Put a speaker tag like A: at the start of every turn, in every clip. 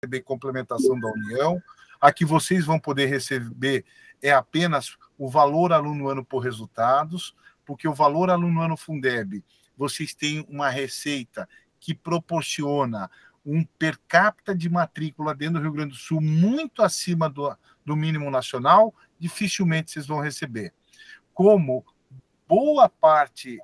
A: receber complementação da União. A que vocês vão poder receber é apenas o valor aluno ano por resultados, porque o valor aluno ano Fundeb, vocês têm uma receita que proporciona um per capita de matrícula dentro do Rio Grande do Sul muito acima do mínimo nacional, dificilmente vocês vão receber. Como boa parte,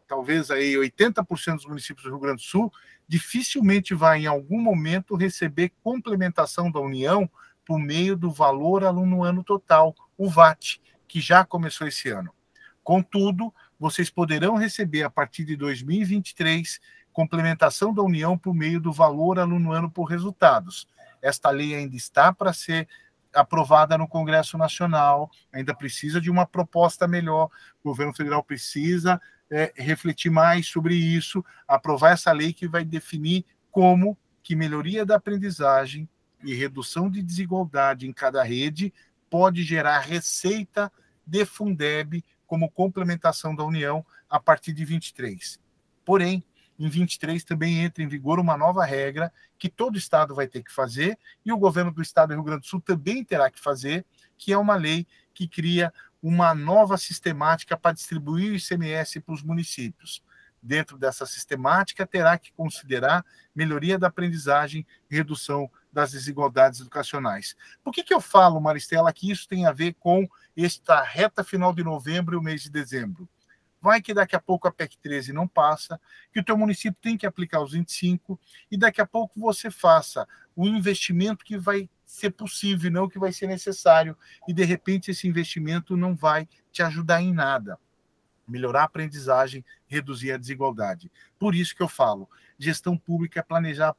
A: talvez aí 80% dos municípios do Rio Grande do Sul, dificilmente vai em algum momento receber complementação da União por meio do valor aluno ano total, o VAT, que já começou esse ano. Contudo, vocês poderão receber a partir de 2023 complementação da União por meio do valor aluno ano por resultados. Esta lei ainda está para ser aprovada no Congresso Nacional, ainda precisa de uma proposta melhor, o governo federal precisa refletir mais sobre isso, aprovar essa lei que vai definir como que melhoria da aprendizagem e redução de desigualdade em cada rede pode gerar receita de Fundeb como complementação da União a partir de 23. Porém, em 23 também entra em vigor uma nova regra que todo estado vai ter que fazer e o governo do estado do Rio Grande do Sul também terá que fazer, que é uma lei que cria uma nova sistemática para distribuir o ICMS para os municípios. Dentro dessa sistemática, terá que considerar melhoria da aprendizagem e redução das desigualdades educacionais. Por que eu falo, Maristela, que isso tem a ver com esta reta final de novembro e o mês de dezembro? Vai que daqui a pouco a PEC 13 não passa, que o teu município tem que aplicar os 25, e daqui a pouco você faça o investimento que vai ser possível, não que vai ser necessário, e de repente esse investimento não vai te ajudar em nada. Melhorar a aprendizagem, reduzir a desigualdade. Por isso que eu falo, gestão pública é planejar,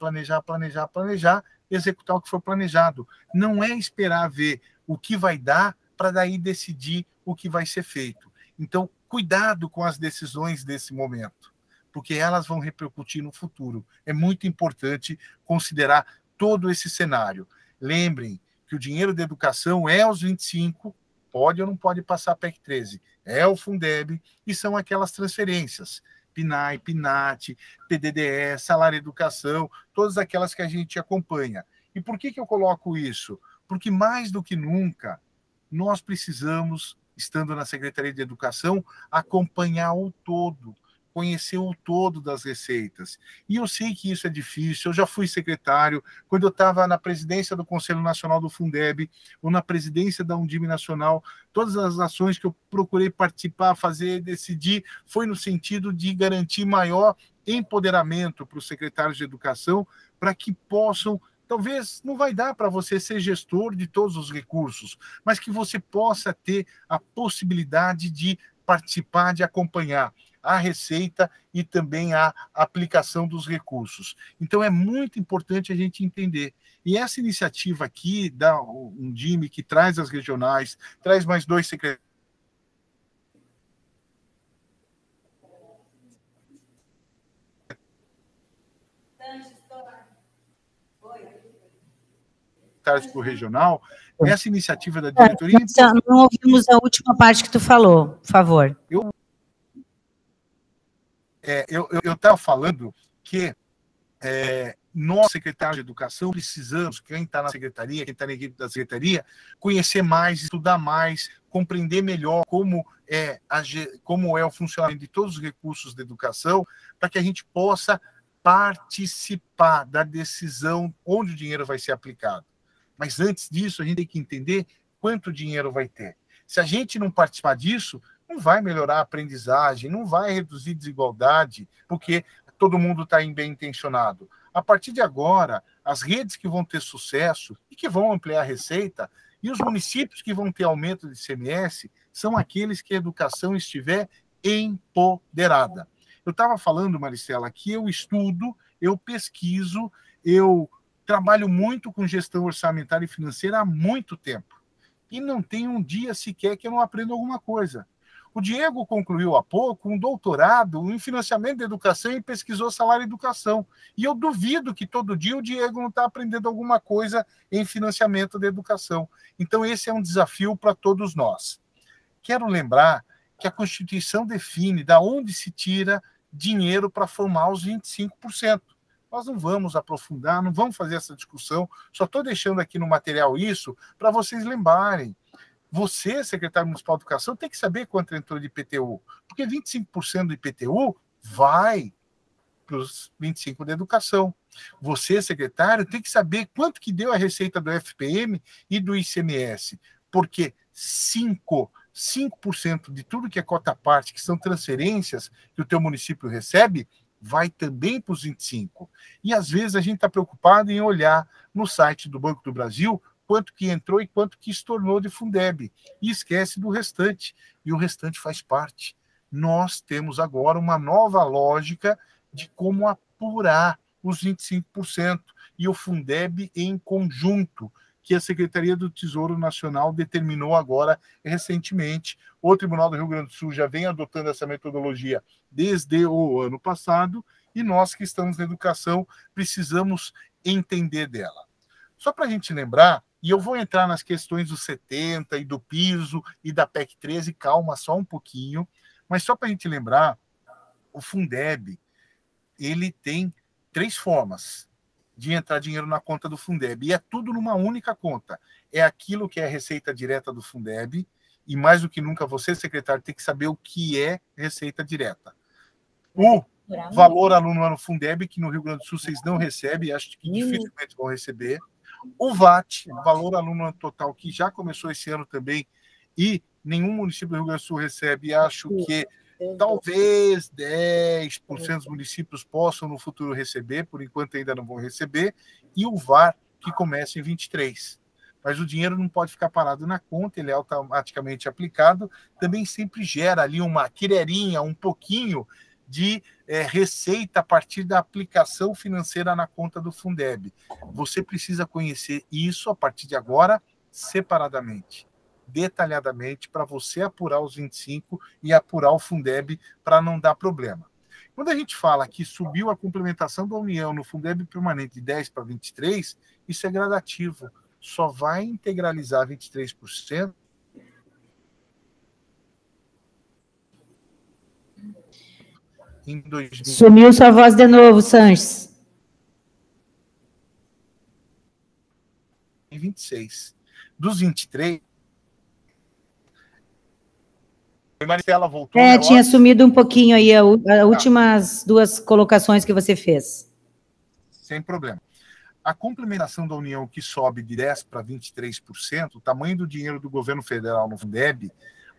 A: executar o que for planejado. Não é esperar ver o que vai dar para daí decidir o que vai ser feito. Então, cuidado com as decisões desse momento, porque elas vão repercutir no futuro. É muito importante considerar todo esse cenário. Lembrem que o dinheiro da educação é os 25, pode ou não pode passar a PEC 13, é o Fundeb, e são aquelas transferências, PNAE, PNAT, PDDE, salário educação, todas aquelas que a gente acompanha. E por que eu coloco isso? Porque mais do que nunca, nós precisamos, estando na Secretaria de Educação, acompanhar o todo, conhecer o todo das receitas. E eu sei que isso é difícil, eu já fui secretário, quando eu estava na presidência do Conselho Nacional do Fundeb, ou na presidência da Undime Nacional, todas as ações que eu procurei participar, fazer, decidir, foi no sentido de garantir maior empoderamento para os secretários de educação, para que possam, talvez não vai dar para você ser gestor de todos os recursos, mas que você possa ter a possibilidade de participar, de acompanhar a receita e também a aplicação dos recursos. Então, é muito importante a gente entender. E essa iniciativa aqui, da Undime, que traz as regionais, traz mais 2 secretários para o regional, essa iniciativa da diretoria...
B: Não ouvimos a última parte que tu falou, por favor.
A: Eu estava falando que nós, secretários de Educação, precisamos, quem está na secretaria, quem está na equipe da secretaria, conhecer mais, estudar mais, compreender melhor como é o funcionamento de todos os recursos da educação, para que a gente possa participar da decisão onde o dinheiro vai ser aplicado. Mas antes disso, a gente tem que entender quanto dinheiro vai ter. Se a gente não participar disso, não vai melhorar a aprendizagem, não vai reduzir desigualdade, porque todo mundo está bem intencionado. A partir de agora, as redes que vão ter sucesso e que vão ampliar a receita, e os municípios que vão ter aumento de ICMS, são aqueles que a educação estiver empoderada. Eu estava falando, Maristela, que eu estudo, eu pesquiso, eu trabalho muito com gestão orçamentária e financeira há muito tempo. E não tem um dia sequer que eu não aprendo alguma coisa. O Diego concluiu há pouco um doutorado em financiamento da educação e pesquisou salário e educação. E eu duvido que todo dia o Diego não está aprendendo alguma coisa em financiamento da educação. Então, esse é um desafio para todos nós. Quero lembrar que a Constituição define de onde se tira dinheiro para formar os 25%. Nós não vamos aprofundar, não vamos fazer essa discussão, só estou deixando aqui no material isso para vocês lembrarem. Você, secretário municipal de educação, tem que saber quanto entrou de IPTU, porque 25% do IPTU vai para os 25% da educação. Você, secretário, tem que saber quanto que deu a receita do FPM e do ICMS, porque 5% de tudo que é cota parte, que são transferências que o teu município recebe, vai também para os 25%. E às vezes a gente está preocupado em olhar no site do Banco do Brasil quanto que entrou e quanto que estornou de Fundeb, e esquece do restante, e o restante faz parte. Nós temos agora uma nova lógica de como apurar os 25%, e o Fundeb em conjunto, que a Secretaria do Tesouro Nacional determinou agora recentemente. O Tribunal do Rio Grande do Sul já vem adotando essa metodologia desde o ano passado, e nós que estamos na educação precisamos entender dela. Só para a gente lembrar, e eu vou entrar nas questões do 70 e do piso e da PEC 13, calma só um pouquinho, mas só para a gente lembrar, o Fundeb, ele tem 3 formas de entrar dinheiro na conta do Fundeb, e é tudo numa única conta. É aquilo que é a receita direta do Fundeb, e mais do que nunca você, secretário, tem que saber o que é receita direta. O valor aluno ano Fundeb, que no Rio Grande do Sul vocês não recebem, acho que dificilmente vão receber. O VAT, valor aluno ano total, que já começou esse ano também, e nenhum município do Rio Grande do Sul recebe, acho que talvez 10% dos municípios possam no futuro receber, por enquanto ainda não vão receber, e o VAR, que começa em 23. Mas o dinheiro não pode ficar parado na conta, ele é automaticamente aplicado, também sempre gera ali uma quirerinha, um pouquinho de receita a partir da aplicação financeira na conta do Fundeb. Você precisa conhecer isso a partir de agora, separadamente, detalhadamente, para você apurar os 25 e apurar o Fundeb para não dar problema. Quando a gente fala que subiu a complementação da União no Fundeb permanente de 10 para 23, isso é gradativo. Só vai integralizar 23%. Em 2020.
B: Sumiu sua voz de novo, Sanches.
A: Em 26. Dos 23. Marcela voltou.
B: Tinha sumido um pouquinho aí as últimas 2 colocações que você fez.
A: Sem problema. A complementação da União, que sobe de 10% para 23%, o tamanho do dinheiro do governo federal no Fundeb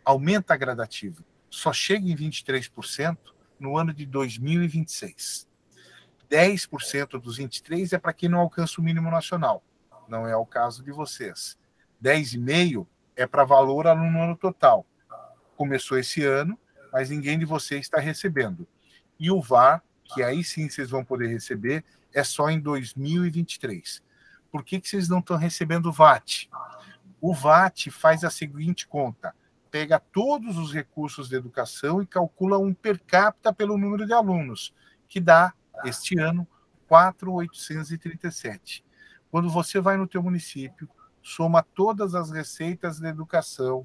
A: aumenta gradativo. Só chega em 23% no ano de 2026. 10% dos 23% é para quem não alcança o mínimo nacional. Não é o caso de vocês. 10,5% é para valor aluno ano total. Começou esse ano, mas ninguém de vocês está recebendo. E o VAR, que aí sim vocês vão poder receber, é só em 2023. Por que vocês não estão recebendo o VAT? O VAT faz a seguinte conta: pega todos os recursos de educação e calcula um per capita pelo número de alunos, que dá, este ano, 4.837. Quando você vai no teu município, soma todas as receitas de educação,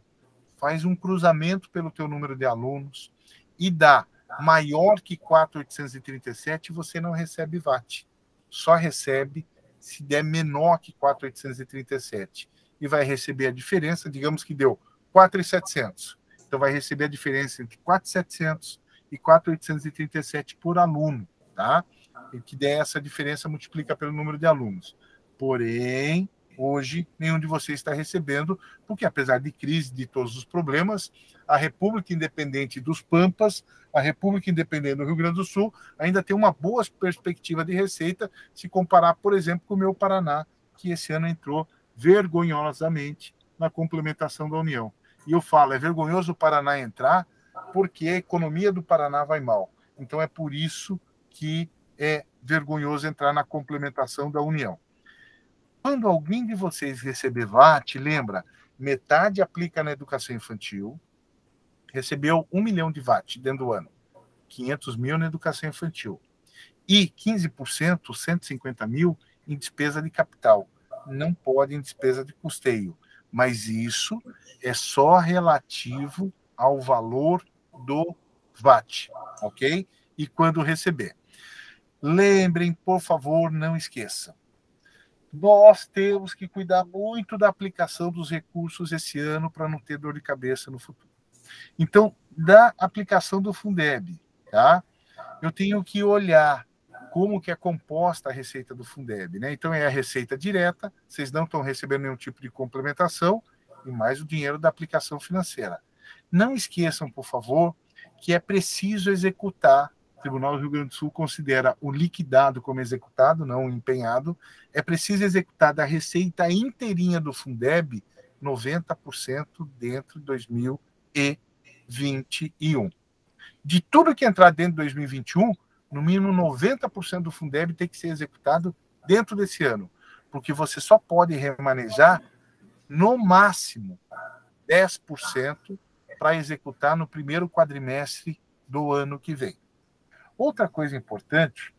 A: faz um cruzamento pelo teu número de alunos e dá maior que 4.837, você não recebe VAT. Só recebe se der menor que 4.837. E vai receber a diferença, digamos que deu 4.700. Então vai receber a diferença entre 4.700 e 4.837 por aluno, tá? E que der essa diferença, multiplica pelo número de alunos. Porém, hoje, nenhum de vocês está recebendo, porque apesar de crise, de todos os problemas, a República Independente dos Pampas, a República Independente do Rio Grande do Sul, ainda tem uma boa perspectiva de receita, se comparar, por exemplo, com o meu Paraná, que esse ano entrou vergonhosamente na complementação da União. E eu falo, é vergonhoso o Paraná entrar, porque a economia do Paraná vai mal. Então é por isso que é vergonhoso entrar na complementação da União. Quando alguém de vocês receber VAT, lembra, metade aplica na educação infantil, recebeu 1 milhão de VAT dentro do ano, 500 mil na educação infantil, e 15%, 150 mil, em despesa de capital. Não pode em despesa de custeio, mas isso é só relativo ao valor do VAT, ok? E quando receber. Lembrem, por favor, não esqueçam. Nós temos que cuidar muito da aplicação dos recursos esse ano para não ter dor de cabeça no futuro. Então, da aplicação do Fundeb, tá? Eu tenho que olhar como que é composta a receita do Fundeb, né? Então, é a receita direta, vocês não estão recebendo nenhum tipo de complementação, e mais o dinheiro da aplicação financeira. Não esqueçam, por favor, que é preciso executar. O Tribunal do Rio Grande do Sul considera o liquidado como executado, não o empenhado. É preciso executar da receita inteirinha do Fundeb 90% dentro de 2021. De tudo que entrar dentro de 2021, no mínimo 90% do Fundeb tem que ser executado dentro desse ano, porque você só pode remanejar no máximo 10% para executar no primeiro quadrimestre do ano que vem. Outra coisa importante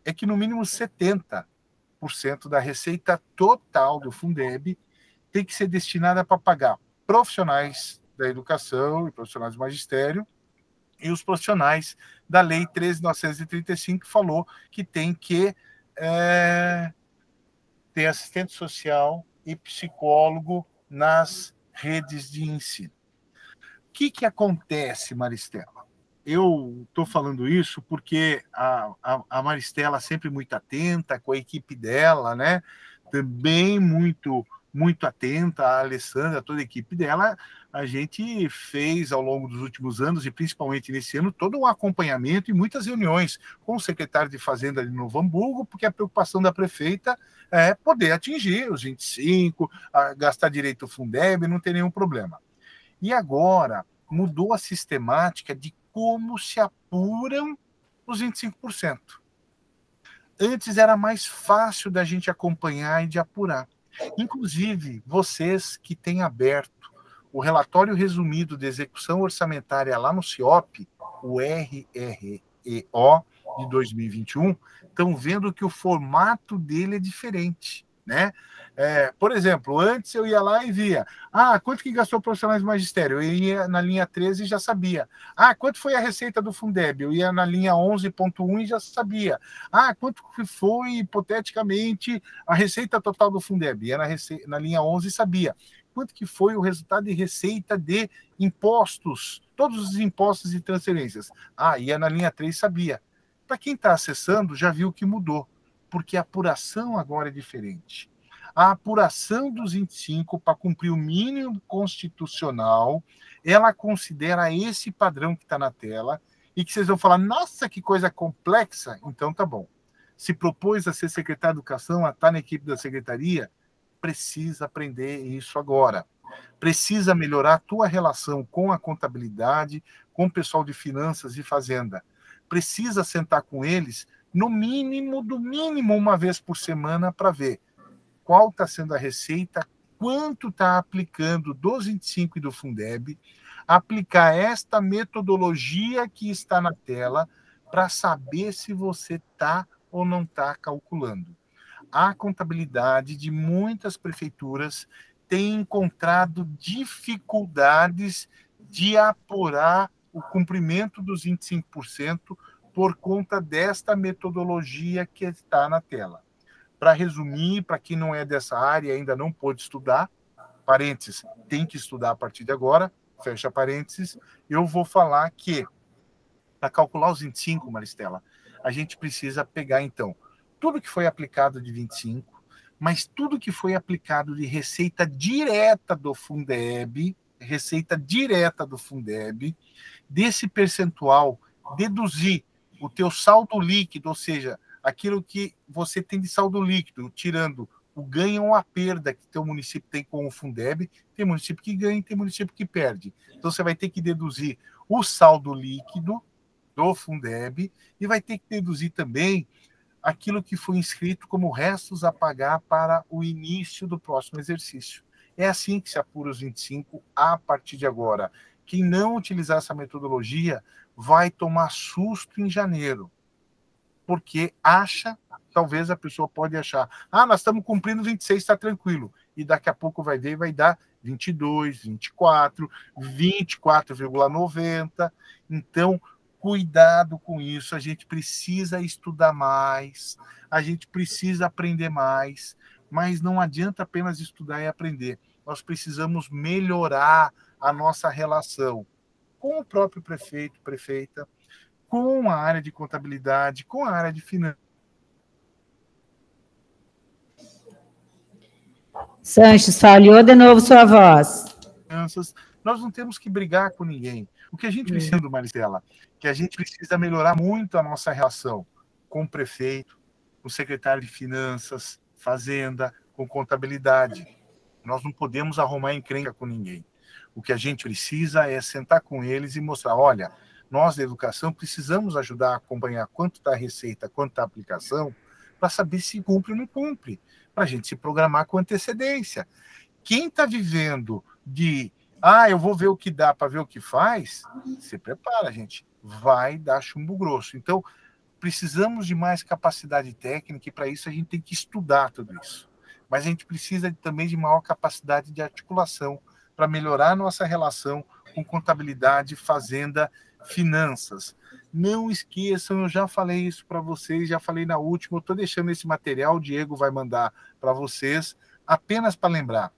A: é que no mínimo 70% da receita total do Fundeb tem que ser destinada para pagar profissionais da educação e profissionais do magistério e os profissionais da Lei 13.935, que falou que tem que ter assistente social e psicólogo nas redes de ensino. O que acontece, Maristela? Eu estou falando isso porque a Maristela sempre muito atenta com a equipe dela, né? Também muito atenta, a Alessandra, toda a equipe dela. A gente fez ao longo dos últimos anos, e principalmente nesse ano, todo um acompanhamento e muitas reuniões com o secretário de Fazenda de Novo Hamburgo, porque a preocupação da prefeita é poder atingir os 25, gastar direito o Fundeb, não tem nenhum problema. E agora mudou a sistemática de como se apuram os 25%. Antes era mais fácil da gente acompanhar e de apurar. Inclusive, vocês que têm aberto o relatório resumido de execução orçamentária lá no CIOP, o RREO de 2021, estão vendo que o formato dele é diferente, né? Por exemplo, antes eu ia lá e via, quanto que gastou profissionais do magistério? Eu ia na linha 13 e já sabia. Quanto foi a receita do Fundeb? Eu ia na linha 11.1 e já sabia. Quanto foi, hipoteticamente, a receita total do Fundeb? Ia na linha 11 e sabia. Quanto que foi o resultado de receita de impostos? Todos os impostos e transferências. Ia na linha 3 e sabia. Para quem está acessando, já viu que mudou, porque a apuração agora é diferente. A apuração dos 25 para cumprir o mínimo constitucional, ela considera esse padrão que está na tela e que vocês vão falar, nossa, que coisa complexa. Então tá bom. Se propôs a ser secretário de Educação, a estar na equipe da secretaria, precisa aprender isso agora. Precisa melhorar a tua relação com a contabilidade, com o pessoal de finanças e fazenda. Precisa sentar com eles, no mínimo, do mínimo, uma vez por semana para ver qual está sendo a receita, quanto está aplicando dos 25 e do Fundeb, aplicar esta metodologia que está na tela para saber se você está ou não está calculando. A contabilidade de muitas prefeituras tem encontrado dificuldades de apurar o cumprimento dos 25% por conta desta metodologia que está na tela. Para resumir, para quem não é dessa área e ainda não pôde estudar, parênteses, tem que estudar a partir de agora, fecha parênteses, eu vou falar que, para calcular os 25, Maristela, a gente precisa pegar, então, tudo que foi aplicado de 25, mas tudo que foi aplicado de receita direta do Fundeb, desse percentual, deduzir o teu saldo líquido, ou seja, aquilo que você tem de saldo líquido, tirando o ganho ou a perda que teu município tem com o Fundeb, tem município que ganha e tem município que perde. Então, você vai ter que deduzir o saldo líquido do Fundeb e vai ter que deduzir também aquilo que foi inscrito como restos a pagar para o início do próximo exercício. É assim que se apura os 25 a partir de agora. Quem não utilizar essa metodologia vai tomar susto em janeiro, porque talvez a pessoa pode achar, nós estamos cumprindo 26, está tranquilo, e daqui a pouco vai ver e vai dar 22, 24, 24,90. Então, Cuidado com isso, a gente precisa estudar mais, a gente precisa aprender mais, mas não adianta apenas estudar e aprender. Nós precisamos melhorar a nossa relação com o próprio prefeito, prefeita, com a área de contabilidade, com a área de finanças.
B: Sanches, falhou de novo sua voz.
A: Nós não temos que brigar com ninguém. O que a gente precisa, Maristela, que a gente precisa melhorar muito a nossa relação com o prefeito, com o secretário de Finanças, Fazenda, com contabilidade. Nós não podemos arrumar encrenca com ninguém. O que a gente precisa é sentar com eles e mostrar, olha, nós da educação precisamos ajudar a acompanhar quanto está a receita, quanto está a aplicação, para saber se cumpre ou não cumpre, para a gente se programar com antecedência. Quem está vivendo de, eu vou ver o que dá para ver o que faz, se prepara, gente, vai dar chumbo grosso. Então, precisamos de mais capacidade técnica e para isso a gente tem que estudar tudo isso. Mas a gente precisa também de maior capacidade de articulação para melhorar a nossa relação com contabilidade, fazenda, finanças. Não esqueçam, eu já falei isso para vocês, já falei na última, eu estou deixando esse material, o Diego vai mandar para vocês, apenas para lembrar.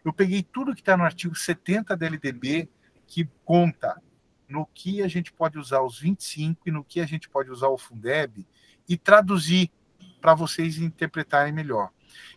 A: Eu peguei tudo que está no artigo 70 da LDB, que conta no que a gente pode usar os 25 e no que a gente pode usar o Fundeb, e traduzi para vocês interpretarem melhor.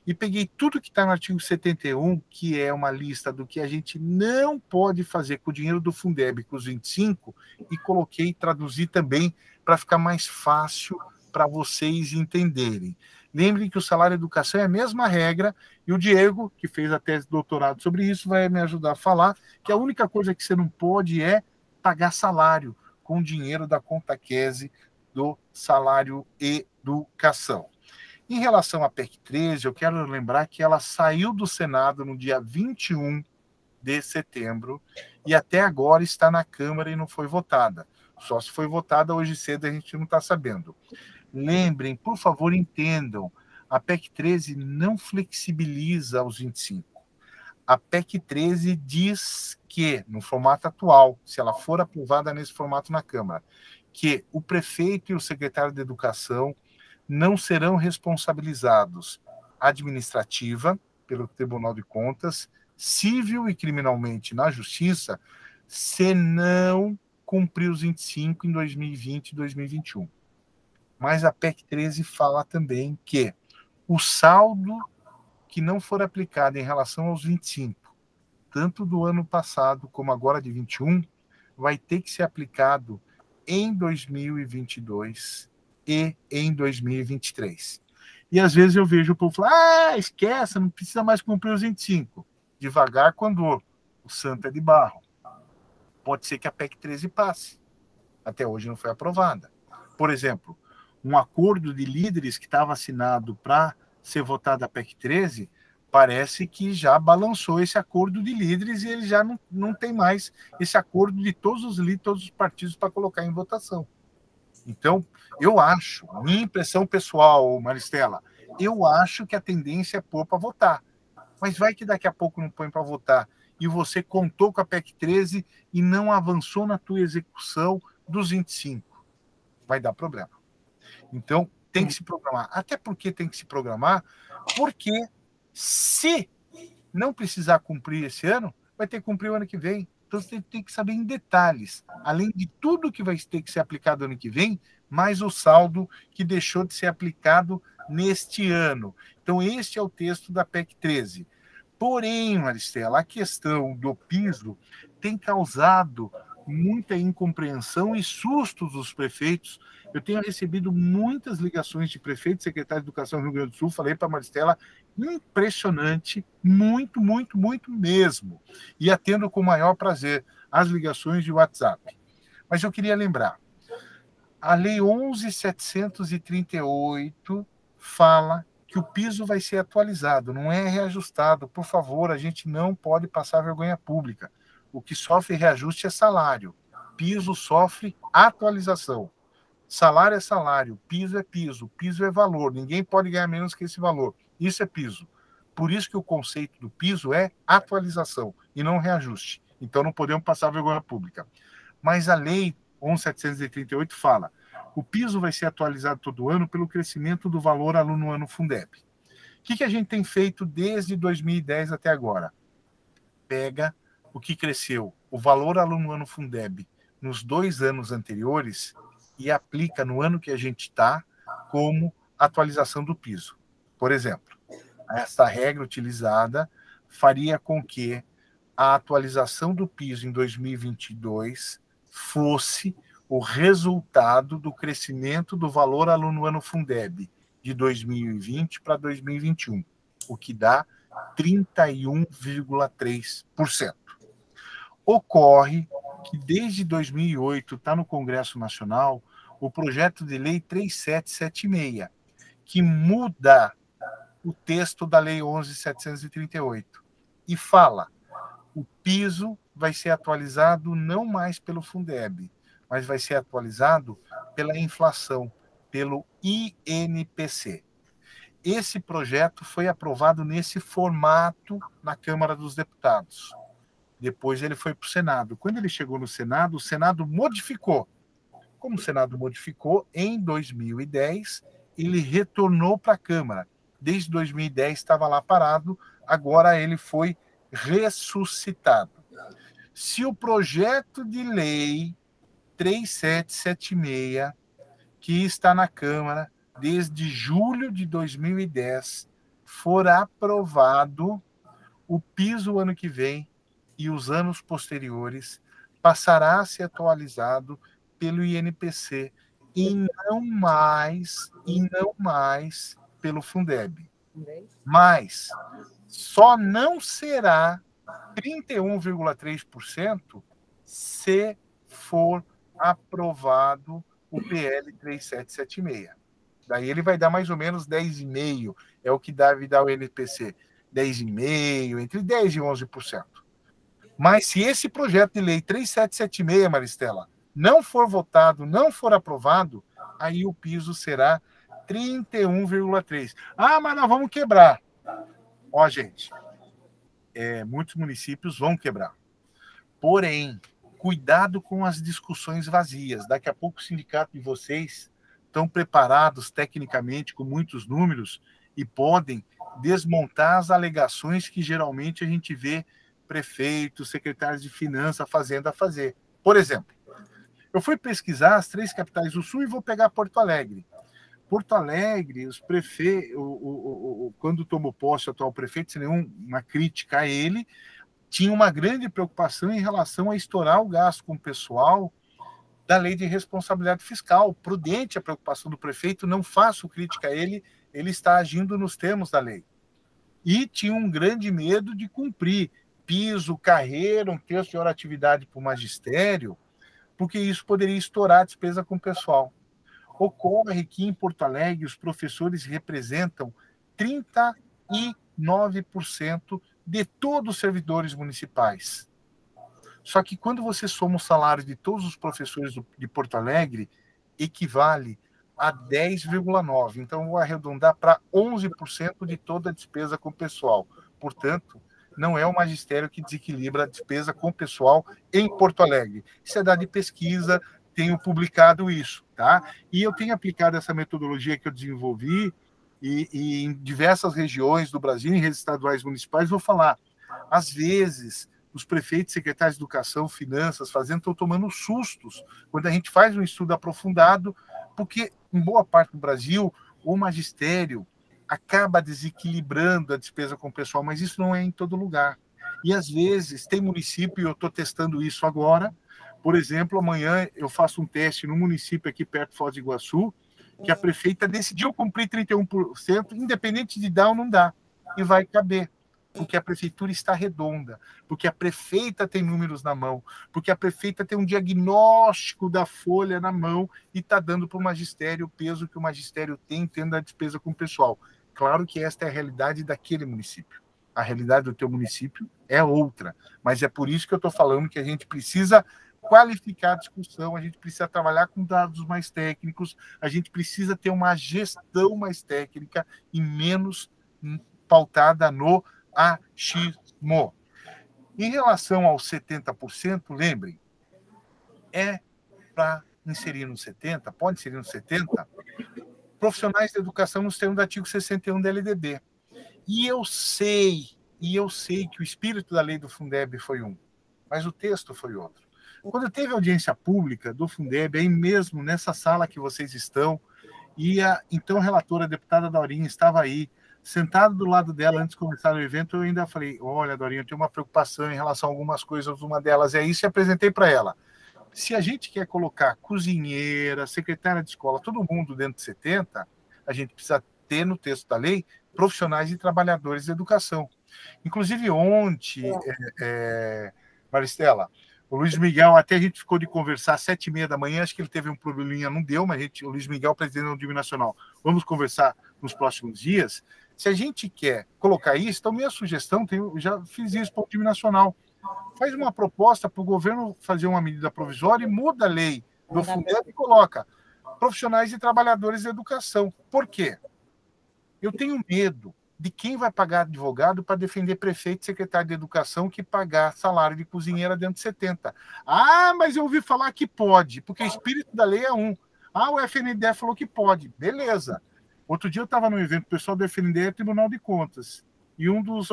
A: E peguei tudo que está no artigo 71, que é uma lista do que a gente não pode fazer com o dinheiro do Fundeb, com os 25, e coloquei, traduzi também, para ficar mais fácil para vocês entenderem. Lembrem que o salário educação é a mesma regra, e o Diego, que fez a tese de doutorado sobre isso, vai me ajudar a falar que a única coisa que você não pode é pagar salário com dinheiro da conta QESE do salário educação. Em relação à PEC 13, eu quero lembrar que ela saiu do Senado no dia 21 de setembro e até agora está na Câmara e não foi votada. Só se foi votada hoje cedo, a gente não está sabendo. Lembrem, por favor, entendam, a PEC 13 não flexibiliza os 25. A PEC 13 diz que, no formato atual, se ela for aprovada nesse formato na Câmara, que o prefeito e o secretário de Educação não serão responsabilizados administrativa, pelo Tribunal de Contas, civil e criminalmente na Justiça, se não cumprir os 25 em 2020 e 2021. Mas a PEC 13 fala também que o saldo que não for aplicado em relação aos 25, tanto do ano passado como agora de 21, vai ter que ser aplicado em 2022 e em 2023. E às vezes eu vejo o povo falar, esquece, não precisa mais cumprir os 25. Devagar com andor, o santo é de barro. Pode ser que a PEC 13 passe. Até hoje não foi aprovada. Por exemplo, um acordo de líderes que estava assinado para ser votada a PEC 13, parece que já balançou esse acordo de líderes e ele já não tem mais esse acordo de todos os partidos para colocar em votação. Então, eu acho, minha impressão pessoal, Maristela, eu acho que a tendência é pôr para votar. Mas vai que daqui a pouco não põe para votar e você contou com a PEC 13 e não avançou na tua execução dos 25. Vai dar problema. Então, tem que se programar. Até porque tem que se programar, porque se não precisar cumprir esse ano, vai ter que cumprir o ano que vem. Então, você tem que saber em detalhes, além de tudo que vai ter que ser aplicado ano que vem, mais o saldo que deixou de ser aplicado neste ano. Então, este é o texto da PEC 13. Porém, Maristela, a questão do piso tem causado muita incompreensão e sustos dos prefeitos. Eu tenho recebido muitas ligações de prefeitos, secretário de Educação do Rio Grande do Sul, falei para a Maristela, impressionante, muito, muito, muito mesmo. E atendo com o maior prazer as ligações de WhatsApp. Mas eu queria lembrar, a Lei 11.738 fala que o piso vai ser atualizado, não é reajustado. Por favor, a gente não pode passar vergonha pública. O que sofre reajuste é salário. Piso sofre atualização. Salário é salário, piso é valor. Ninguém pode ganhar menos que esse valor. Isso é piso. Por isso que o conceito do piso é atualização e não reajuste. Então não podemos passar vergonha pública. Mas a lei 11.738 fala: o piso vai ser atualizado todo ano pelo crescimento do valor aluno-ano Fundeb. O que a gente tem feito desde 2010 até agora? Pega o que cresceu, o valor aluno-ano Fundeb, nos 2 anos anteriores e aplica no ano que a gente está como atualização do piso. Por exemplo, essa regra utilizada faria com que a atualização do piso em 2022 fosse o resultado do crescimento do valor aluno-ano Fundeb de 2020 para 2021, o que dá 31,3%. Ocorre que desde 2008 está no Congresso Nacional o projeto de lei 3776, que muda o texto da lei 11.738 e fala: o piso vai ser atualizado não mais pelo Fundeb, mas vai ser atualizado pela inflação, pelo INPC. Esse projeto foi aprovado nesse formato na Câmara dos Deputados. Depois ele foi para o Senado. Quando ele chegou no Senado, o Senado modificou. Como o Senado modificou, em 2010, ele retornou para a Câmara. Desde 2010 estava lá parado, agora ele foi ressuscitado. Se o projeto de lei 3776, que está na Câmara desde julho de 2010, for aprovado, o piso ano que vem e os anos posteriores passará a ser atualizado pelo INPC e não mais pelo Fundeb. Mas só não será 31,3% se for aprovado o PL 3776. Daí ele vai dar mais ou menos 10,5%, é o que deve dar o INPC, 10,5%, entre 10% e 11%. Mas se esse projeto de lei 3776, Maristela, não for votado, não for aprovado, aí o piso será 31,3%. Ah, mas nós vamos quebrar. Ó, gente, muitos municípios vão quebrar. Porém, cuidado com as discussões vazias. Daqui a pouco o sindicato de vocês estão preparados tecnicamente com muitos números e podem desmontar as alegações que geralmente a gente vê prefeitos, secretários de finanças fazendo. Por exemplo, eu fui pesquisar as 3 capitais do Sul e vou pegar Porto Alegre. Porto Alegre, os prefeitos, quando tomou posse o atual prefeito, sem nenhuma crítica a ele, tinha uma grande preocupação em relação a estourar o gasto com o pessoal da lei de responsabilidade fiscal. Prudente a preocupação do prefeito, não faço crítica a ele, ele está agindo nos termos da lei. E tinha um grande medo de cumprir piso, carreira, um terço de hora atividade para o magistério, porque isso poderia estourar a despesa com o pessoal. Ocorre que em Porto Alegre os professores representam 39% de todos os servidores municipais. Só que quando você soma o salário de todos os professores de Porto Alegre, equivale a 10,9%. Então, vou arredondar para 11% de toda a despesa com o pessoal. Portanto, não é o magistério que desequilibra a despesa com o pessoal em Porto Alegre. Isso é dado de pesquisa, tenho publicado isso, tá? E eu tenho aplicado essa metodologia que eu desenvolvi e em diversas regiões do Brasil, em redes estaduais municipais, vou falar. Às vezes, os prefeitos, secretários de educação, finanças, estão tomando sustos quando a gente faz um estudo aprofundado, porque em boa parte do Brasil, o magistério acaba desequilibrando a despesa com o pessoal, mas isso não é em todo lugar. E às vezes tem município, e eu estou testando isso agora, por exemplo, amanhã eu faço um teste no município aqui perto de Foz do Iguaçu, que a prefeita decidiu cumprir 31%, independente de dar ou não dar, e vai caber, porque a prefeitura está redonda, porque a prefeita tem números na mão, porque a prefeita tem um diagnóstico da folha na mão e está dando para o magistério o peso que o magistério tem, tendo a despesa com o pessoal. Claro que esta é a realidade daquele município. A realidade do teu município é outra, mas é por isso que eu estou falando que a gente precisa qualificar a discussão, a gente precisa trabalhar com dados mais técnicos, a gente precisa ter uma gestão mais técnica e menos pautada no achismo. Em relação aos 70%, lembrem, é para inserir no 70, pode inserir no 70, profissionais da educação nos termos do artigo 61 da LDB. E eu sei que o espírito da lei do Fundeb foi um, mas o texto foi outro. Quando teve audiência pública do Fundeb, aí mesmo nessa sala que vocês estão, e a então relatora, a deputada Dorinha, estava aí, sentado do lado dela antes de começar o evento, eu ainda falei, olha, Dorinha, eu tenho uma preocupação em relação a algumas coisas, uma delas é isso, e apresentei para ela. Se a gente quer colocar cozinheira, secretária de escola, todo mundo dentro de 70, a gente precisa ter no texto da lei profissionais e trabalhadores da educação. Inclusive ontem, Maristela, o Luiz Miguel, até a gente ficou de conversar às 7h30 da manhã, acho que ele teve um probleminha, não deu, mas o Luiz Miguel, presidente do Time Nacional, vamos conversar nos próximos dias. Se a gente quer colocar isso, então minha sugestão, eu já fiz isso para o Time Nacional, faz uma proposta para o governo fazer uma medida provisória e muda a lei do Fundeb e coloca profissionais e trabalhadores da educação. Por quê? Eu tenho medo de quem vai pagar advogado para defender prefeito e secretário de educação que pagar salário de cozinheira dentro de 70. Ah, mas eu ouvi falar que pode, porque o espírito da lei é um. Ah, o FNDE falou que pode. Beleza. Outro dia eu estava num evento, o pessoal do FNDE é Tribunal de Contas. E um dos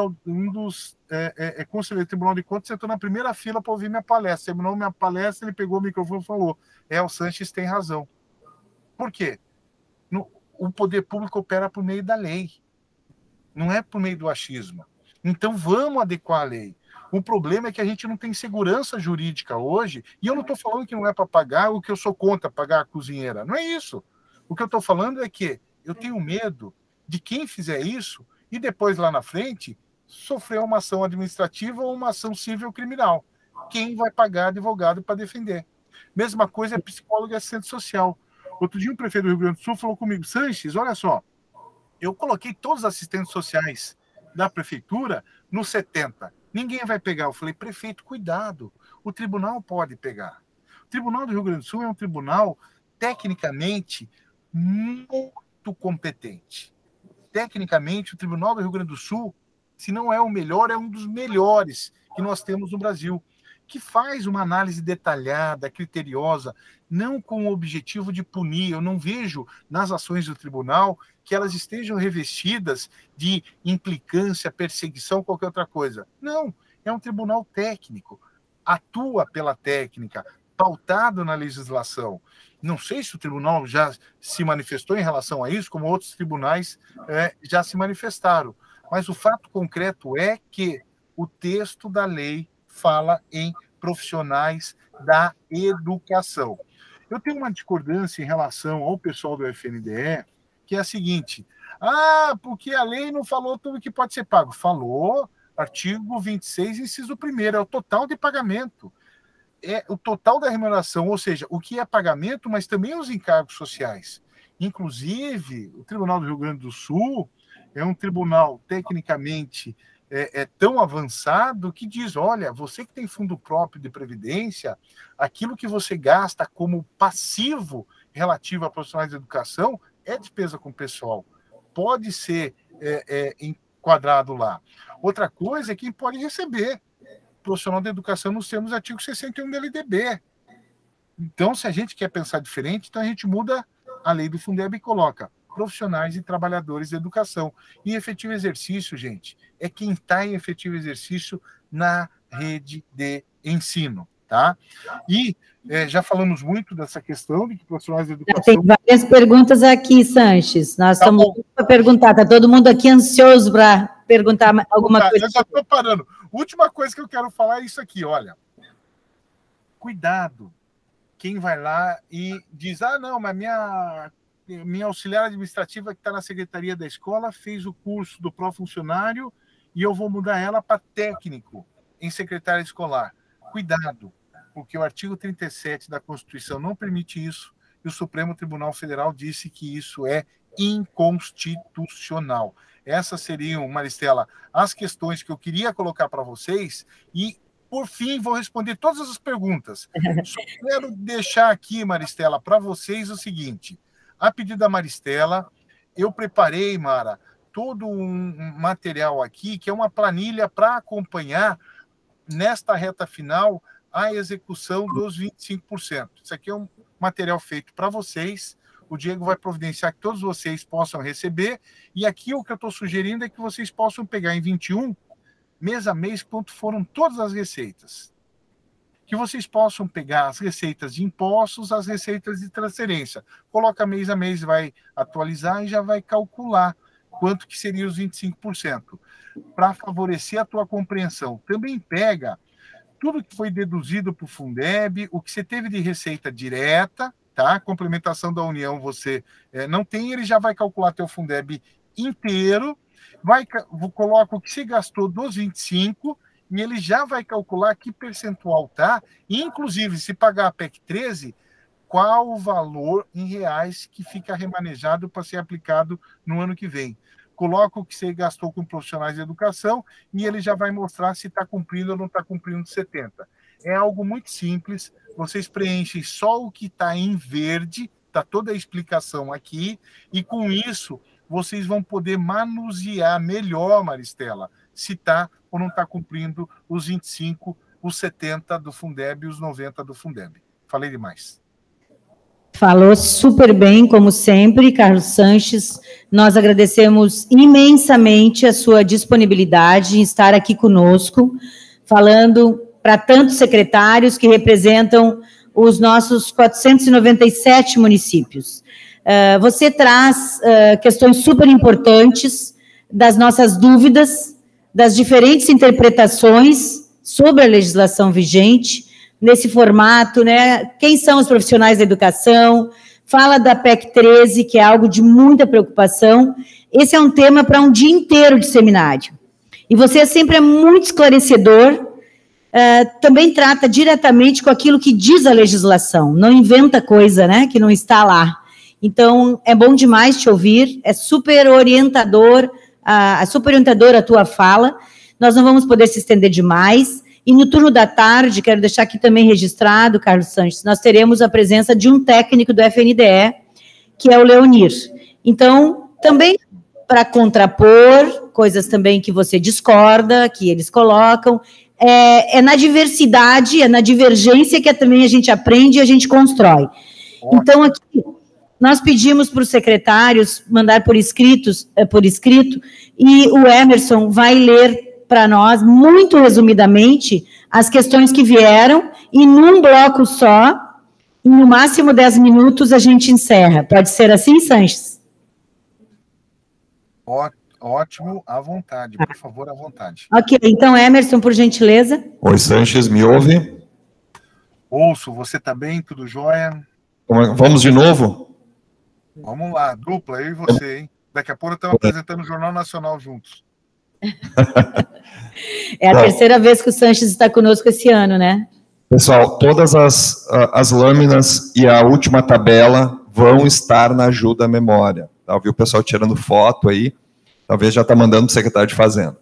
A: conselheiros do Tribunal de Contas sentou na primeira fila para ouvir minha palestra. Terminou minha palestra, ele pegou o microfone e falou, o Sanches tem razão. Por quê? O poder público opera por meio da lei. Não é por meio do achismo. Então, vamos adequar a lei. O problema é que a gente não tem segurança jurídica hoje, e eu não estou falando que não é para pagar ou que eu sou contra pagar a cozinheira. Não é isso. O que eu estou falando é que eu tenho medo de quem fizer isso e depois, lá na frente, sofrer uma ação administrativa ou uma ação civil criminal. Quem vai pagar advogado para defender? Mesma coisa é psicólogo e assistente social. Outro dia, um prefeito do Rio Grande do Sul falou comigo, Sanches, olha só, eu coloquei todos os assistentes sociais da prefeitura no 70. Ninguém vai pegar. Eu falei, prefeito, cuidado. O tribunal pode pegar. O Tribunal do Rio Grande do Sul é um tribunal tecnicamente muito competente. Tecnicamente, o Tribunal do Rio Grande do Sul, se não é o melhor, é um dos melhores que nós temos no Brasil, que faz uma análise detalhada, criteriosa, não com o objetivo de punir. Eu não vejo nas ações do tribunal que elas estejam revestidas de implicância, perseguição, qualquer outra coisa. Não, é um tribunal técnico, atua pela técnica, pautado na legislação. Não sei se o tribunal já se manifestou em relação a isso, como outros tribunais já se manifestaram, mas o fato concreto é que o texto da lei fala em profissionais da educação. Eu tenho uma discordância em relação ao pessoal do FNDE, que é a seguinte, porque a lei não falou tudo que pode ser pago. Falou, artigo 26, inciso 1º, é o total de pagamento. É o total da remuneração, ou seja, o que é pagamento, mas também os encargos sociais. Inclusive, o Tribunal do Rio Grande do Sul é um tribunal tecnicamente tão avançado que diz, olha, você que tem fundo próprio de previdência, aquilo que você gasta como passivo relativo a profissionais de educação é despesa com o pessoal. Pode ser enquadrado lá. Outra coisa é quem pode receber profissional de educação nos termos do artigo 61 da LDB. Então, se a gente quer pensar diferente, então a gente muda a lei do Fundeb e coloca profissionais e trabalhadores da educação. E efetivo exercício, gente, é quem está em efetivo exercício na rede de ensino, tá? E já falamos muito dessa questão de que profissionais de educação...
B: Tem várias perguntas aqui, Sanches. Nós estamos para perguntar, está todo mundo aqui ansioso para perguntar alguma coisa.
A: Eu já estou parando. Última coisa que eu quero falar é isso aqui, olha. Cuidado quem vai lá e diz, não, mas minha auxiliar administrativa que está na secretaria da escola fez o curso do pró-funcionário e eu vou mudar ela para técnico em secretária escolar. Cuidado, porque o artigo 37 da Constituição não permite isso e o Supremo Tribunal Federal disse que isso é inconstitucional. Essas seriam, Maristela, as questões que eu queria colocar para vocês e, por fim, vou responder todas as perguntas. Só quero deixar aqui, Maristela, para vocês o seguinte. A pedido da Maristela, eu preparei, Mara, todo um material aqui, que é uma planilha para acompanhar, nesta reta final, a execução dos 25%. Isso aqui é material feito para vocês. O Diego vai providenciar que todos vocês possam receber. E aqui o que eu estou sugerindo é que vocês possam pegar em 21, mês a mês, quanto foram todas as receitas. Que vocês possam pegar as receitas de impostos, as receitas de transferência. Coloca mês a mês, vai atualizar e já vai calcular quanto que seria os 25%. Para favorecer a tua compreensão. Também pega tudo que foi deduzido para o Fundeb, o que você teve de receita direta, tá? Complementação da União você não tem, ele já vai calcular teu Fundeb inteiro, coloca o que você gastou dos 25 e ele já vai calcular que percentual tá, e inclusive se pagar a PEC 13, qual o valor em reais que fica remanejado para ser aplicado no ano que vem. Coloca o que você gastou com profissionais de educação e ele já vai mostrar se está cumprindo ou não está cumprindo 70. É algo muito simples, vocês preenchem só o que está em verde, está toda a explicação aqui, e com isso vocês vão poder manusear melhor, Maristela, se está ou não está cumprindo os 25, os 70 do Fundeb e os 90 do Fundeb. Falei demais.
B: Falou super bem, como sempre, Carlos Sanches. Nós agradecemos imensamente a sua disponibilidade em estar aqui conosco, falando para tantos secretários que representam os nossos 497 municípios. Você traz questões super importantes das nossas dúvidas, das diferentes interpretações sobre a legislação vigente, nesse formato, né? Quem são os profissionais da educação? Fala da PEC 13, que é algo de muita preocupação. Esse é um tema para um dia inteiro de seminário. E você sempre é muito esclarecedor, também trata diretamente com aquilo que diz a legislação, não inventa coisa, né, que não está lá. Então, é bom demais te ouvir, é super orientador a tua fala. Nós não vamos poder se estender demais. E no turno da tarde, quero deixar aqui também registrado, Carlos Sanches, nós teremos a presença de um técnico do FNDE, que é o Leonir. Então, também para contrapor coisas também que você discorda, que eles colocam, é na diversidade, é na divergência que também a gente aprende e a gente constrói. Então, aqui, nós pedimos para os secretários mandar por escrito, e o Emerson vai ler para nós, muito resumidamente, as questões que vieram, e num bloco só, em no máximo 10 minutos, a gente encerra. Pode ser assim, Sanches?
A: Ótimo, à vontade, por favor, à vontade.
B: Ok, então, Emerson, por gentileza.
C: Oi, Sanches, me ouve?
A: Ouço, você está bem? Tudo jóia?
C: Vamos de novo?
A: Vamos lá, dupla, eu e você, hein? Daqui a pouco estamos apresentando o Jornal Nacional juntos.
B: É a terceira vez que o Sanches está conosco esse ano, né?
C: Pessoal, todas as lâminas e a última tabela vão estar na ajuda à memória. Tá? Viu o pessoal tirando foto aí? Talvez já está mandando para o secretário de Fazenda.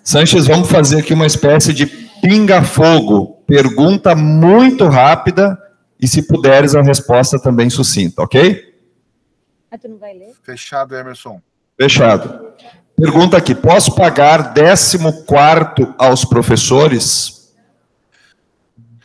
C: Sanches, vamos fazer aqui uma espécie de pinga-fogo. Pergunta muito rápida e, se puderes, a resposta também sucinta, ok?
B: Tu não vai ler?
A: Fechado, Emerson.
C: Fechado. Pergunta aqui, posso pagar 14º aos professores?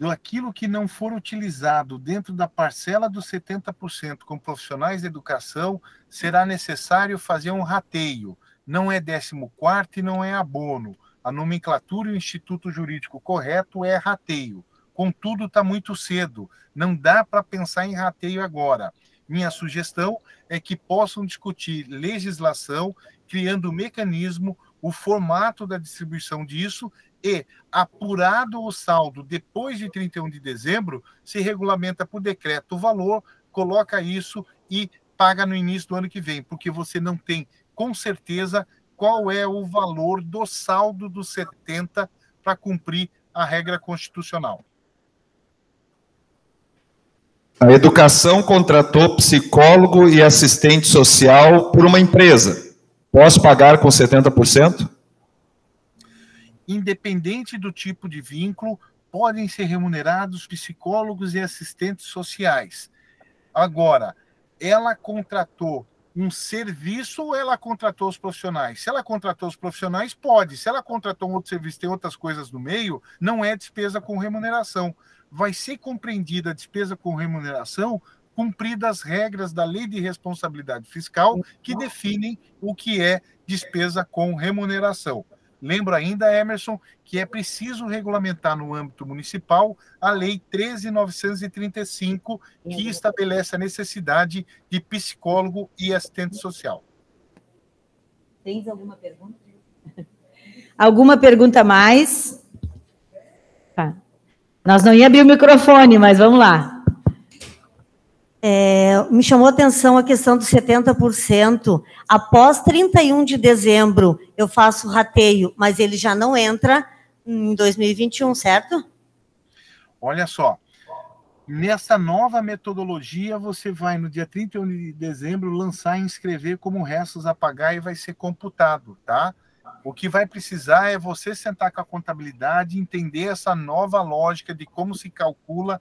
A: Aquilo que não for utilizado dentro da parcela dos 70% com profissionais de educação, será necessário fazer um rateio. Não é 14º e não é abono. A nomenclatura e o instituto jurídico correto é rateio. Contudo, está muito cedo. Não dá para pensar em rateio agora. Minha sugestão é que possam discutir legislação, criando o mecanismo, o formato da distribuição disso e, apurado o saldo depois de 31 de dezembro, se regulamenta por decreto o valor, coloca isso e paga no início do ano que vem, porque você não tem, com certeza, qual é o valor do saldo dos 70 para cumprir a regra constitucional.
C: A educação contratou psicólogo e assistente social por uma empresa. Posso pagar com 70%?
A: Independente do tipo de vínculo, podem ser remunerados psicólogos e assistentes sociais. Agora, ela contratou um serviço ou ela contratou os profissionais? Se ela contratou os profissionais, pode. Se ela contratou um outro serviço, tem outras coisas no meio, não é despesa com remuneração. vai ser compreendida a despesa com remuneração cumpridas as regras da Lei de Responsabilidade Fiscal que definem o que é despesa com remuneração. Lembro ainda, Emerson, que é preciso regulamentar no âmbito municipal a Lei 13.935, que estabelece a necessidade de psicólogo e assistente social.
B: Tens alguma pergunta? Alguma pergunta mais? Tá. Nós não ia abrir o microfone, mas vamos lá.
D: Me chamou a atenção a questão dos 70%. Após 31 de dezembro, eu faço rateio, mas ele já não entra em 2021, certo?
A: Olha só, nessa nova metodologia, você vai, no dia 31 de dezembro, lançar e inscrever como restos a pagar e vai ser computado, tá? O que vai precisar é você sentar com a contabilidade e entender essa nova lógica de como se calcula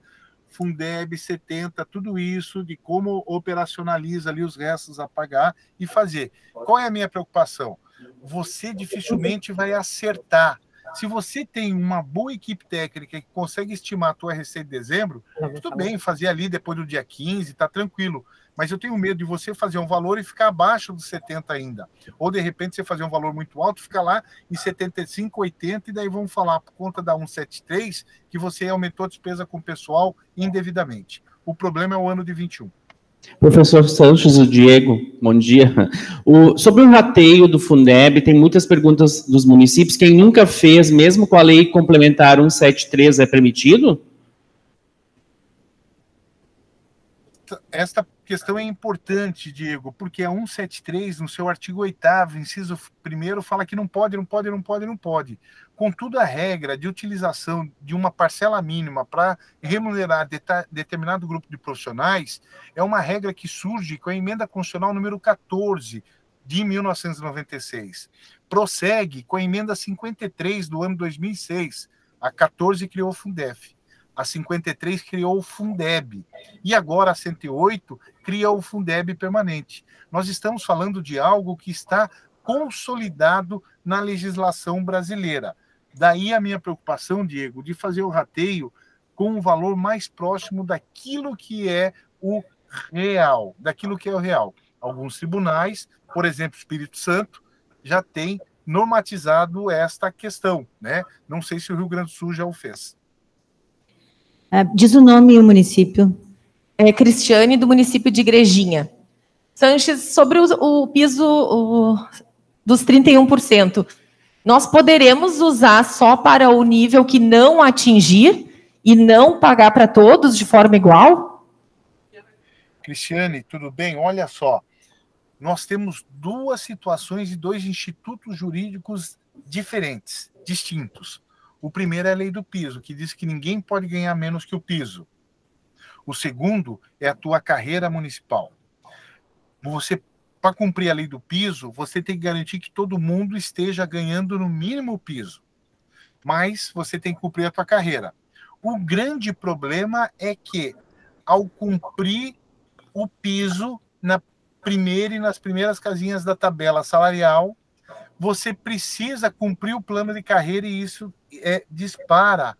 A: Fundeb, 70, tudo isso, de como operacionaliza ali os restos a pagar e fazer. Qual é a minha preocupação? Você dificilmente vai acertar. Se você tem uma boa equipe técnica que consegue estimar a tua receita de dezembro, tudo bem, fazer ali depois do dia 15, tá tranquilo. Mas eu tenho medo de você fazer um valor e ficar abaixo dos 70 ainda. Ou, de repente, você fazer um valor muito alto, ficar lá em 75, 80, e daí vamos falar, por conta da 173, que você aumentou a despesa com o pessoal indevidamente. O problema é o ano de 21.
E: Professor Sanches e Diego, bom dia. Sobre o rateio do Fundeb, tem muitas perguntas dos municípios. Quem nunca fez, mesmo com a lei complementar 173, é permitido?
A: Esta questão é importante, Diego, porque a 173, no seu artigo 8º, inciso 1º, fala que não pode. Contudo, a regra de utilização de uma parcela mínima para remunerar determinado grupo de profissionais é uma regra que surge com a emenda constitucional número 14 de 1996. Prossegue com a emenda 53 do ano 2006. A 14 criou o Fundef. A 53 criou o Fundeb. E agora a 108 cria o Fundeb permanente. Nós estamos falando de algo que está consolidado na legislação brasileira. Daí a minha preocupação, Diego, de fazer o rateio com um valor mais próximo daquilo que é o real. Alguns tribunais, por exemplo, Espírito Santo, já tem normatizado esta questão, né? Não sei se o Rio Grande do Sul já o fez.
B: Diz o nome e o município.
F: Cristiane, do município de Igrejinha. Sanches, sobre o piso dos 31%, nós poderemos usar só para o nível que não atingir e não pagar para todos de forma igual?
A: Cristiane, tudo bem? Olha só, nós temos duas situações e dois institutos jurídicos diferentes, distintos. O primeiro é a lei do piso, que diz que ninguém pode ganhar menos que o piso. O segundo é a tua carreira municipal. Você, para cumprir a lei do piso, você tem que garantir que todo mundo esteja ganhando no mínimo o piso. Mas você tem que cumprir a tua carreira. O grande problema é que, ao cumprir o piso na primeira e nas primeiras casinhas da tabela salarial, você precisa cumprir o plano de carreira e isso dispara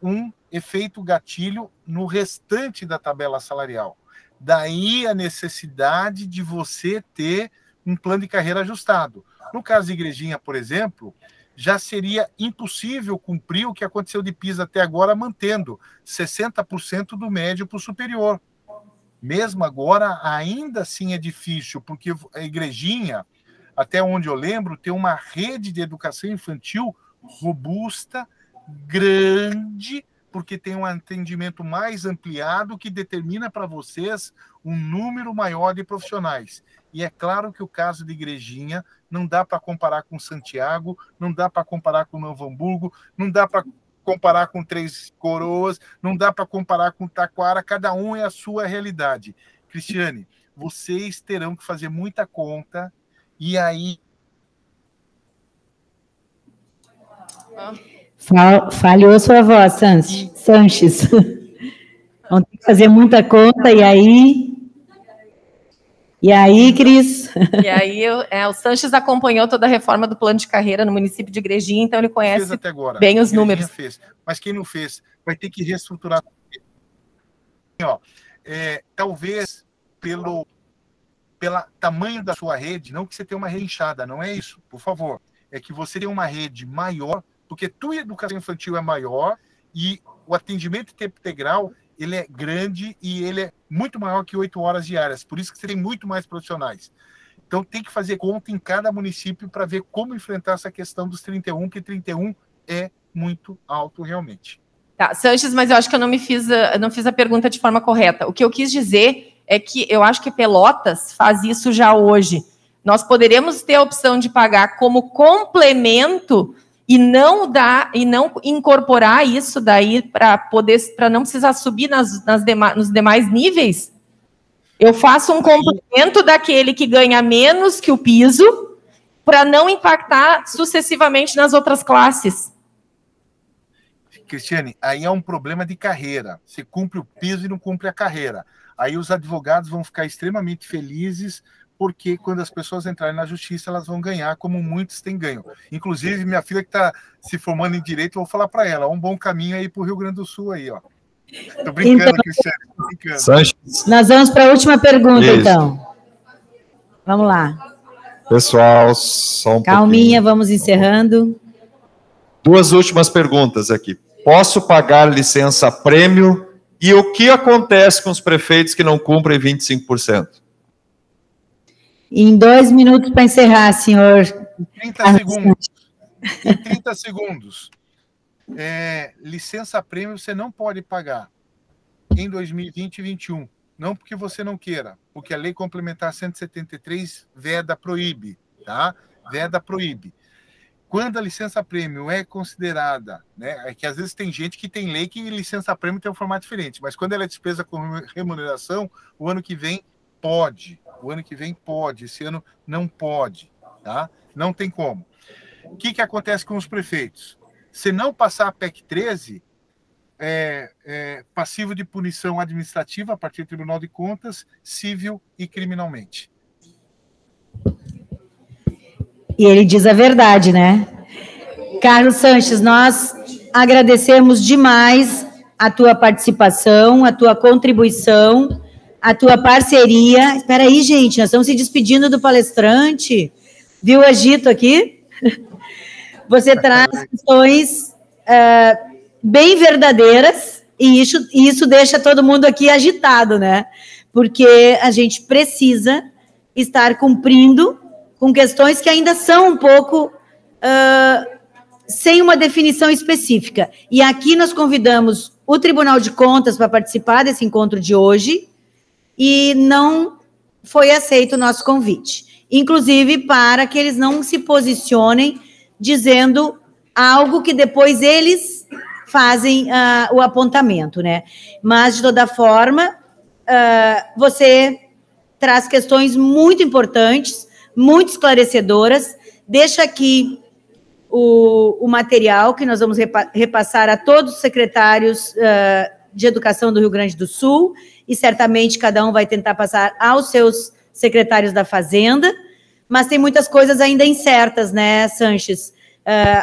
A: um efeito gatilho no restante da tabela salarial. Daí a necessidade de você ter um plano de carreira ajustado. No caso de Igrejinha, por exemplo, já seria impossível cumprir o que aconteceu de piso até agora, mantendo 60% do médio para o superior. Mesmo agora, ainda assim é difícil, porque a Igrejinha, até onde eu lembro, tem uma rede de educação infantil robusta, grande, porque tem um atendimento mais ampliado que determina para vocês um número maior de profissionais. E é claro que o caso de Igrejinha não dá para comparar com Santiago, não dá para comparar com Novo Hamburgo, não dá para comparar com Três Coroas, não dá para comparar com Taquara, cada um é a sua realidade. Cristiane, vocês terão que fazer muita conta. E aí...
B: Falhou sua voz, Sanches. Vamos ter que fazer muita conta, e aí... E aí, Cris?
F: E aí, o Sanches acompanhou toda a reforma do plano de carreira no município de Igrejinha, então ele conhece
A: até agora.
F: bem os números.
A: Fez. Mas quem não fez vai ter que reestruturar. Ó, talvez pelo tamanho da sua rede, não que você tenha uma rede inchada, não é isso, por favor. É que você tem uma rede maior, porque tua educação infantil é maior e o atendimento em tempo integral, ele é grande e ele é muito maior que 8 horas diárias, por isso que você tem muito mais profissionais. Então tem que fazer conta em cada município para ver como enfrentar essa questão dos 31, que 31 é muito alto realmente.
F: Tá, Sanches, mas eu acho que eu não fiz a pergunta de forma correta. O que eu quis dizer é que eu acho que Pelotas faz isso já hoje. Nós poderemos ter a opção de pagar como complemento e não incorporar isso daí para não precisar subir nos demais níveis. Eu faço um complemento daquele que ganha menos que o piso para não impactar sucessivamente nas outras classes.
A: Cristiane, aí é um problema de carreira. Você cumpre o piso e não cumpre a carreira. Aí os advogados vão ficar extremamente felizes, porque quando as pessoas entrarem na justiça, elas vão ganhar, como muitos têm ganho. Inclusive, minha filha que está se formando em Direito, eu vou falar para ela, um bom caminho aí para o Rio Grande do Sul aí, ó. Estou brincando, então, Cristiane, tô brincando.
B: Nós vamos para a última pergunta, então. Vamos lá.
C: Pessoal, só um
B: Calminha, pouquinho. Vamos encerrando.
C: 2 últimas perguntas aqui. Posso pagar licença prêmio? E o que acontece com os prefeitos que não cumprem 25%?
B: Em 2 minutos para encerrar, senhor.
A: 30 segundos. Em 30 segundos. Licença prêmio você não pode pagar em 2020 e 2021. Não porque você não queira, porque a Lei Complementar 173 veda, proíbe, tá? Veda, proíbe. Quando a licença-prêmio é considerada, né, é que às vezes tem gente que tem lei que licença-prêmio tem um formato diferente, mas quando ela é despesa com remuneração, o ano que vem pode. O ano que vem pode, esse ano não pode, tá? Não tem como. O que acontece com os prefeitos? Se não passar a PEC 13, passivo de punição administrativa a partir do Tribunal de Contas, civil e criminalmente.
B: E ele diz a verdade, né? Carlos Sanches, nós agradecemos demais a tua participação, a tua contribuição, a tua parceria. Espera aí, gente, nós estamos se despedindo do palestrante. Viu o agito aqui? Você traz questões bem verdadeiras e isso deixa todo mundo aqui agitado, né? Porque a gente precisa estar cumprindo com questões que ainda são um pouco sem uma definição específica. E aqui nós convidamos o Tribunal de Contas para participar desse encontro de hoje e não foi aceito o nosso convite. Inclusive para que eles não se posicionem dizendo algo que depois eles fazem o apontamento, né? Mas, de toda forma, você traz questões muito importantes, muito esclarecedoras. Deixa aqui o material que nós vamos repassar a todos os secretários de Educação do Rio Grande do Sul, e certamente cada um vai tentar passar aos seus secretários da Fazenda, mas tem muitas coisas ainda incertas, né, Sanches?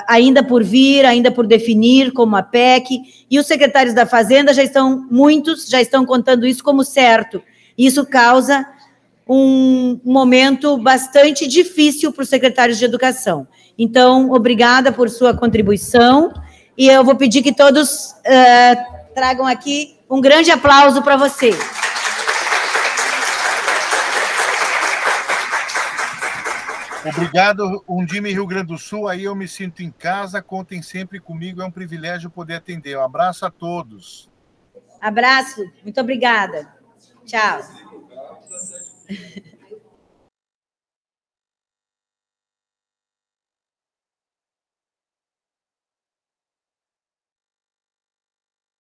B: Ainda por vir, ainda por definir, como a PEC, e os secretários da Fazenda muitos já estão contando isso como certo. Isso causa um momento bastante difícil para os secretários de Educação. Então, obrigada por sua contribuição, e eu vou pedir que todos tragam aqui um grande aplauso para você.
A: Obrigado, Undime Rio Grande do Sul, aí eu me sinto em casa, contem sempre comigo, é um privilégio poder atender. Um abraço a todos.
B: Abraço, muito obrigada. Tchau.